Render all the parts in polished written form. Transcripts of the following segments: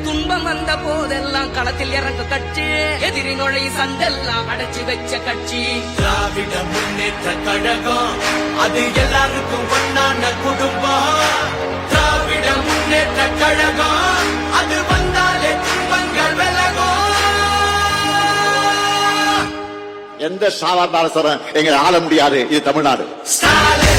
துன்பம் வந்த போதெல்லாம் களத்தில் இறங்க கட்சி, எதிரி நுழை சண்டெல்லாம் அடைச்சு வச்ச கட்சி. திராவிட முன்னேற்ற கழகம் அது எல்லாருக்கும் ஒன்னான குடும்பம். திராவிட முன்னேற்ற கழகம் அது வந்தாலே துன்பங்கள் விலகும். எந்த சாதாரண அரசரும் எங்களை ஆள முடியாது. இது தமிழ்நாடு. ஸ்டாலின்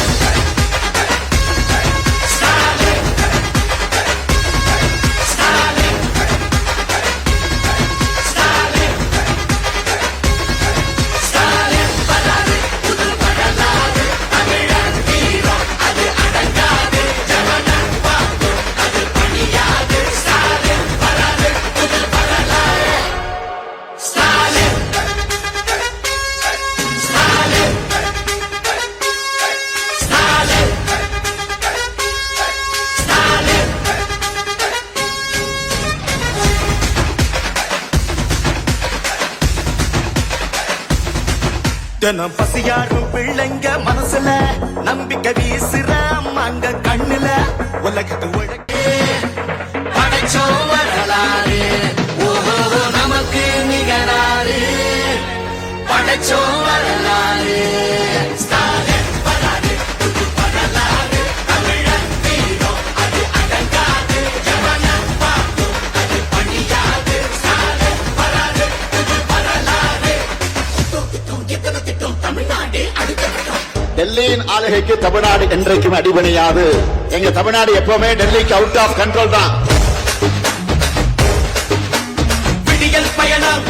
தினம் பசியாரும் பிள்ளைங்க மனசுல நம்பிக்கை வீசுற அம்மாங்க கண்ணுல உலகத்து உழைக்கே படைச்சோம் வரலாறு, ஓஹோ நமக்கு நிகராறு. படைச்சோம் வரலாறு. ஸ்டாலின் வராது புது வரலாறு. தமிழன் வீரம் அது அடங்காது. எவனும் பார்க்கும் அது பணியாது. ஸ்டாலின் வராது புது வரலாறு. எத்தனை திட்டம் தமிழ்நாடு அடுத்த திட்டம். டெல்லியின் ஆளுகைக்கு தமிழ்நாடு என்றைக்கும் அடிபணியாது. எங்க தமிழ்நாடு எப்பவுமே டெல்லிக்கு அவுட் ஆஃப் கண்ட்ரோல் தான். விடியல் பயணம்